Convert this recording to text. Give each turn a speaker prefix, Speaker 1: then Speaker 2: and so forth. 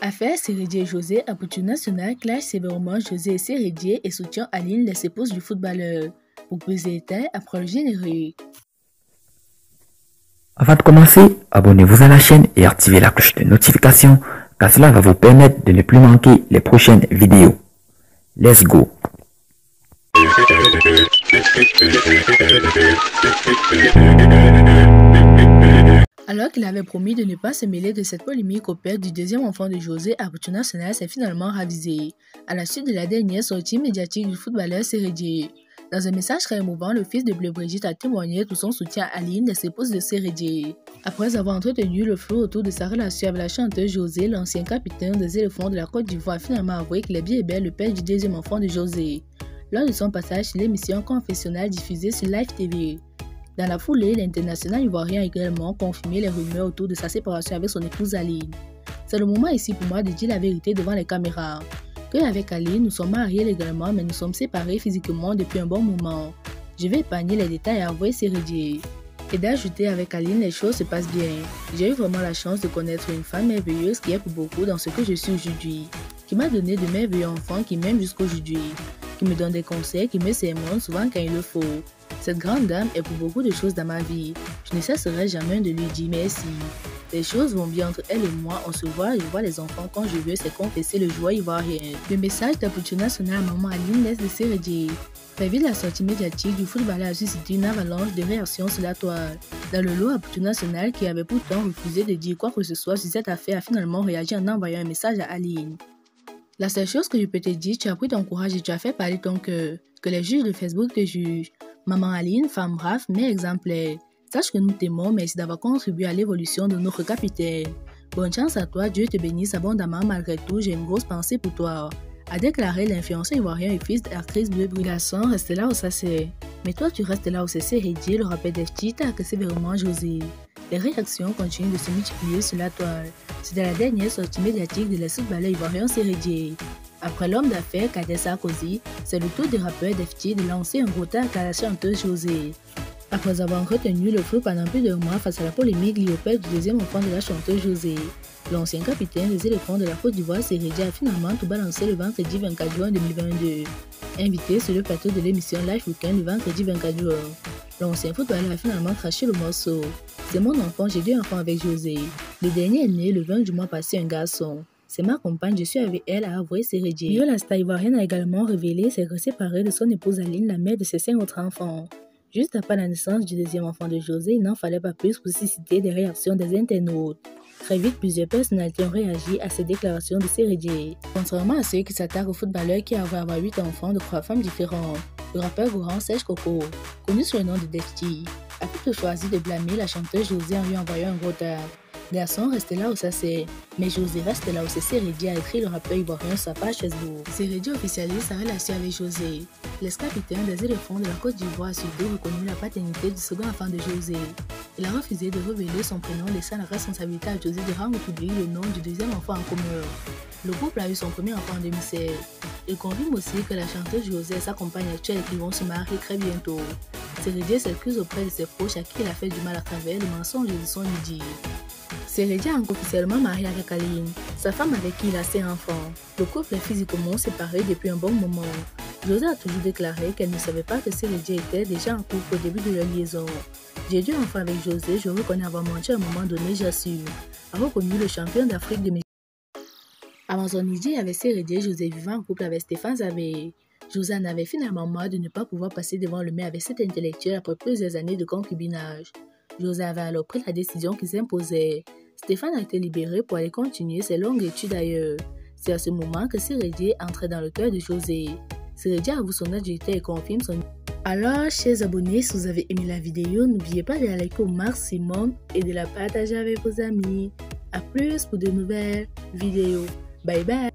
Speaker 1: Affaire Sérédier et José, Aputu National clash sévèrement José et Sérédier et soutient Aline, les épouses du footballeur. Pour plus de détails, après le générique.
Speaker 2: Avant de commencer, abonnez-vous à la chaîne et activez la cloche de notification car cela va vous permettre de ne plus manquer les prochaines vidéos. Let's go!
Speaker 1: Alors qu'il avait promis de ne pas se mêler de cette polémique au père du deuxième enfant de José, Aputu National s'est finalement ravisé, à la suite de la dernière sortie médiatique du footballeur Sérédier. Dans un message très émouvant, le fils de Bleu Brigitte a témoigné tout son soutien à Aline, les épouses de Sérédier. Après avoir entretenu le flou autour de sa relation avec la chanteuse José, l'ancien capitaine des éléphants de la Côte d'Ivoire a finalement avoué qu'il est bien et bien le père du deuxième enfant de José, lors de son passage sur l'émission confessionnelle diffusée sur Live TV. Dans la foulée, l'international ivoirien a également confirmé les rumeurs autour de sa séparation avec son épouse Aline. C'est le moment ici pour moi de dire la vérité devant les caméras. Qu'avec Aline, nous sommes mariés légalement, mais nous sommes séparés physiquement depuis un bon moment. Je vais épargner les détails à avouer Sérédier. Et d'ajouter, avec Aline, les choses se passent bien. J'ai eu vraiment la chance de connaître une femme merveilleuse qui est pour beaucoup dans ce que je suis aujourd'hui, qui m'a donné de merveilleux enfants qui m'aiment jusqu'aujourd'hui, qui me donne des conseils, qui me sermonne souvent quand il le faut. Cette grande dame est pour beaucoup de choses dans ma vie. Je ne cesserai jamais de lui dire merci. Les choses vont bien entre elle et moi, on se voit, je vois les enfants quand je veux, c'est confesser le joie ivoirien. Le message d'Aputu National à maman Aline laisse de Sérédier. Très vite, la sortie médiatique du footballeur a suscité une avalanche de réactions sur la toile. Dans le lot, Aputu National, qui avait pourtant refusé de dire quoi que ce soit sur cette affaire, a finalement réagi en envoyant un message à Aline. La seule chose que je peux te dire, tu as pris ton courage et tu as fait parler ton cœur. Que les juges de Facebook te jugent. Maman Aline, femme brave, mère exemplaire. Sache que nous t'aimons, merci d'avoir contribué à l'évolution de notre capitaine. Bonne chance à toi, Dieu te bénisse abondamment malgré tout, j'ai une grosse pensée pour toi. A déclaré l'influenceur ivoirien et fils d'actrice Bleu Brigitte, reste là où ça c'est. Mais toi tu restes là où c'est Sérédier, le rappel d'Efti t'a agressé sévèrement José. Les réactions continuent de se multiplier sur la toile. C'était la dernière sortie médiatique de la footballeur ivoirien Sérédier. Après l'homme d'affaires Kader Sarkozy, c'est le tour des rappeurs d'Efti de lancer un gros tac à la chanteuse José. Après avoir retenu le flou pendant plus de mois face à la polémique liée au père du deuxième enfant de la chanteuse José, l'ancien capitaine des éléphants de la Côte d'Ivoire Sérédier a finalement tout balancé le vendredi 24 juin 2022. Invité sur le plateau de l'émission Live Weekend le vendredi 24 juin, l'ancien footballeur a finalement craché le morceau. C'est mon enfant, j'ai 2 enfants avec José. Le dernier est né le 20 du mois passé, un garçon. C'est ma compagne, je suis avec elle, a avoué Sérédier. La star ivoirienne a également révélé s'être séparée de son épouse Aline, la mère de ses 5 autres enfants. Juste après la naissance du deuxième enfant de José, il n'en fallait pas plus pour susciter des réactions des internautes. Très vite, plusieurs personnalités ont réagi à ces déclarations de Sérédier. Contrairement à ceux qui s'attaquent au footballeur qui avait 8 enfants de 3 femmes différentes, le rappeur Goran Serge Coco, connu sous le nom de Defty, a plutôt choisi de blâmer la chanteuse José en lui envoyant un gros tag. Garçon, reste là où ça c'est, mais José reste là où c'est. Sérédier a écrit le rappeur ivoirien sur sa page Facebook. Sérédier officialise sa relation avec José. L'ex-capitaine des éléphants de la Côte d'Ivoire a surtout reconnu la paternité du second enfant de José. Il a refusé de révéler son prénom, laissant la responsabilité à José de rendre public le nom du deuxième enfant en commun. Le couple a eu son premier enfant en 2016. Il confirme aussi que la chanteuse José et sa compagne actuelle et qu'ils vont se marier très bientôt. Sérédier s'excuse auprès de ses proches à qui il a fait du mal à travers les mensonges de son lui. Sérédier est officiellement marié avec Aline, sa femme avec qui il a 5 enfants. Le couple est physiquement séparé depuis un bon moment. José a toujours déclaré qu'elle ne savait pas que Sérédier était déjà en couple au début de leur liaison. J'ai 2 enfants avec José, je reconnais avoir menti à un moment donné, j'assure, a reconnu le champion d'Afrique de Avant son idée avec Sérédier, José vivait en couple avec Stéphane Zavé. José en avait finalement marre de ne pas pouvoir passer devant le maire avec cet intellectuel après plusieurs années de concubinage. José avait alors pris la décision qui s'imposait. Stéphane a été libéré pour aller continuer ses longues études ailleurs. C'est à ce moment que Sérédier entrait dans le cœur de José. Sérédier avoue son adultère et confirme son... Alors, chers abonnés, si vous avez aimé la vidéo, n'oubliez pas de la liker au maximum et de la partager avec vos amis. A plus pour de nouvelles vidéos. Bye bye!